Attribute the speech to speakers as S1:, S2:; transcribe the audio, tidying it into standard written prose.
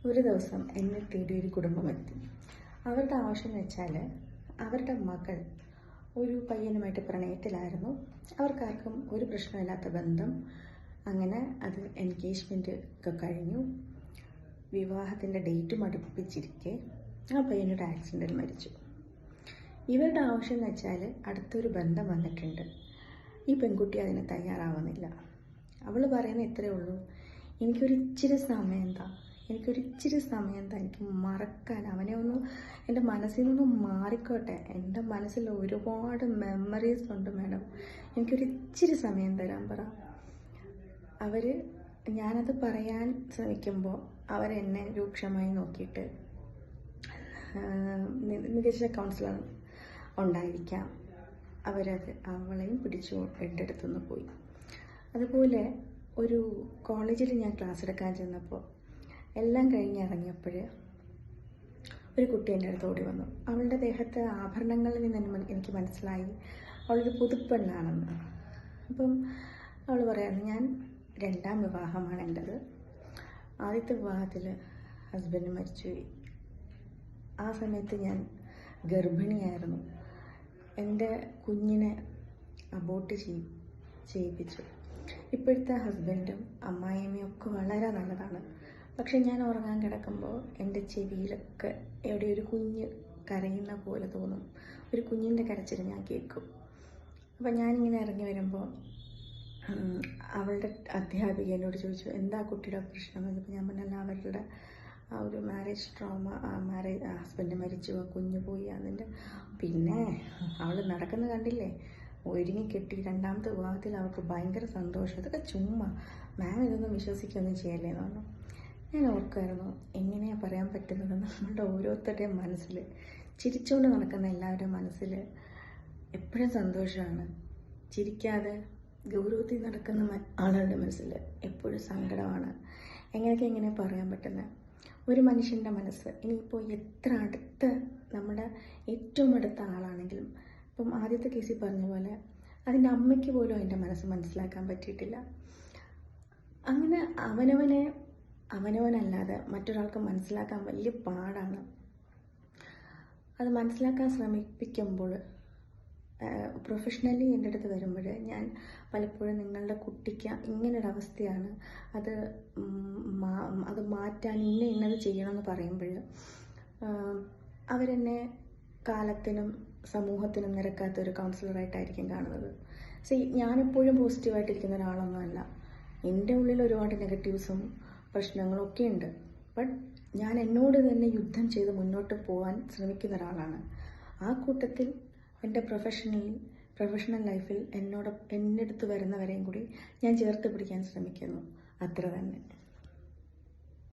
S1: ഒരു ദിവസം എന്നെ തേടി ഒരു കുടുംബമെത്തി. അവരുടെ ആവശ്യം എന്ന് വെച്ചാൽ അവരുടെ മകൾ ഒരു പയ്യനുമായിട്ട് പ്രണയത്തിലായിരുന്നു. അവർക്കാർക്കും ഒരു പ്രശ്നമില്ലാത്ത ബന്ധം. അങ്ങനെ അത് എൻഗേജ്മെൻറ്റ് ഒക്കെ കഴിഞ്ഞു. വിവാഹത്തിൻ്റെ ഡേറ്റും അടുപ്പിച്ചിരിക്കെ ആ പയ്യനൊരു ആക്സിഡൻറ്റിൽ മരിച്ചു. ഇവരുടെ ആവശ്യം എന്ന് വെച്ചാൽ അടുത്തൊരു ബന്ധം വന്നിട്ടുണ്ട്. ഈ പെൺകുട്ടി അതിന് തയ്യാറാവുന്നില്ല. അവൾ പറയുന്ന ഇത്രയേ ഉള്ളൂ, എനിക്കൊരിച്ചിരി സമയം എന്താ, എനിക്ക് മറക്കാൻ, അവനെ ഒന്ന് എൻ്റെ മനസ്സിൽ നിന്നും മാറിക്കോട്ടെ. എൻ്റെ മനസ്സിൽ ഒരുപാട് മെമ്മറീസ് ഉണ്ട് മാഡം, എനിക്കൊരിച്ചിരി സമയം തരാൻ പറ. ഞാനത് പറയാൻ ശ്രമിക്കുമ്പോൾ അവരെന്നെ രൂക്ഷമായി നോക്കിയിട്ട്, മികച്ച കൗൺസിലർ ഉണ്ടായിരിക്കാം, അവളെയും പിടിച്ചു എൻ്റെ അടുത്തുനിന്ന് പോയി. അതുപോലെ ഒരു കോളേജിൽ ഞാൻ ക്ലാസ് എടുക്കാൻ ചെന്നപ്പോൾ എല്ലാം കഴിഞ്ഞിറങ്ങിയപ്പോൾ ഒരു കുട്ടി എൻ്റെ അടുത്ത് ഓടി വന്നു. അവളുടെ ദേഹത്തെ ആഭരണങ്ങളിൽ നിന്ന് എനിക്ക് മനസ്സിലായി അവളൊരു പുതുപ്പെണ്ണാണെന്ന്. അപ്പം അവൾ പറയുന്നു, ഞാൻ 2ാം വിവാഹമാണ് എൻ്റെത്. ആദ്യത്തെ വിവാഹത്തിൽ ഹസ്ബൻഡ് മരിച്ചുപോയി. ആ സമയത്ത് ഞാൻ ഗർഭിണിയായിരുന്നു. എൻ്റെ കുഞ്ഞിനെ അബോർട്ട് ചെയ്യിപ്പിച്ചു. ഇപ്പോഴത്തെ ഹസ്ബൻഡും അമ്മായിയമ്മയും ഒക്കെ വളരെ നല്ലതാണ്. പക്ഷെ ഞാൻ ഉറങ്ങാൻ കിടക്കുമ്പോൾ എൻ്റെ ചെവിയിലൊക്കെ എവിടെ ഒരു കുഞ്ഞ് കരയുന്ന പോലെ തോന്നും. ഒരു കുഞ്ഞിൻ്റെ കരച്ചിൽ ഞാൻ കേൾക്കും. അപ്പം ഞാനിങ്ങനെ ഇറങ്ങി വരുമ്പോൾ അവളുടെ അധ്യാപിക എന്നോട് ചോദിച്ചു, എന്താ കുട്ടിയുടെ പ്രശ്നം എന്ന് ചോദിച്ചപ്പോൾ ഞാൻ പറഞ്ഞല്ല, അവരുടെ ആ ഒരു മാരേജ് ട്രോമ, ഹസ്ബൻഡ് മരിച്ചു, ആ കുഞ്ഞ് പോയി, അതിൻ്റെ പിന്നെ അവൾ നടക്കുന്നത് കണ്ടില്ലേ, ഒരുങ്ങി കെട്ടി 2ാമത്തെ വിവാഹത്തിൽ അവൾക്ക് ഭയങ്കര സന്തോഷം. ഇതൊക്കെ ചുമ്മാ, മാം ഇതൊന്നും വിശ്വസിക്കുകയൊന്നും ചെയ്യല്ലേ എന്ന് പറഞ്ഞു. ഞാൻ ഓർക്കുമായിരുന്നു, എങ്ങനെയാണ് പറയാൻ പറ്റുന്നത്, നമ്മളുടെ ഓരോരുത്തരുടെയും മനസ്സിൽ, ചിരിച്ചുകൊണ്ട് നടക്കുന്ന എല്ലാവരുടെയും മനസ്സിൽ എപ്പോഴും സന്തോഷമാണ്. ചിരിക്കാതെ ഗൗരവത്തിൽ നടക്കുന്ന ആളുകളുടെ മനസ്സിൽ എപ്പോഴും സങ്കടമാണ്. എങ്ങനെ പറയാൻ പറ്റുന്നത്? ഒരു മനുഷ്യൻ്റെ മനസ്സ്, ഇനിയിപ്പോൾ എത്ര അടുത്ത, നമ്മുടെ ഏറ്റവും അടുത്ത ആളാണെങ്കിലും, ഇപ്പം ആദ്യത്തെ കേസിൽ പറഞ്ഞ പോലെ അതിൻ്റെ അമ്മയ്ക്ക് പോലും അതിൻ്റെ മനസ്സ് മനസ്സിലാക്കാൻ പറ്റിയിട്ടില്ല. അങ്ങനെ അവനവനല്ലാതെ മറ്റൊരാൾക്ക് മനസ്സിലാക്കാൻ വലിയ പാടാണ്. അത് മനസ്സിലാക്കാൻ ശ്രമിപ്പിക്കുമ്പോൾ പ്രൊഫഷണലി എൻ്റെ അടുത്ത് വരുമ്പോൾ ഞാൻ പലപ്പോഴും നിങ്ങളുടെ കുട്ടിക്ക് ഇങ്ങനൊരവസ്ഥയാണ്, അത് മാറ്റാൻ ഇന്നത് ചെയ്യണമെന്ന് പറയുമ്പോൾ അവരെന്നെ കാലത്തിനും സമൂഹത്തിനും നിരക്കാത്ത ഒരു കൗൺസിലറായിട്ടായിരിക്കും കാണുന്നത്. ഞാനെപ്പോഴും പോസിറ്റീവായിട്ടിരിക്കുന്ന ഒരാളൊന്നുമല്ല. എൻ്റെ ഉള്ളിൽ ഒരുപാട് നെഗറ്റീവ്സും പ്രശ്നങ്ങളും ഒക്കെ ഉണ്ട്. ബട്ട് ഞാൻ എന്നോട് തന്നെ യുദ്ധം ചെയ്ത് മുന്നോട്ട് പോകാൻ ശ്രമിക്കുന്ന ഒരാളാണ്. ആ കൂട്ടത്തിൽ എൻ്റെ പ്രൊഫഷണൽ ലൈഫിൽ എൻ്റെ അടുത്ത് വരുന്നവരെയും കൂടി ഞാൻ ചേർത്ത് പിടിക്കാൻ ശ്രമിക്കുന്നു. അത്ര തന്നെ.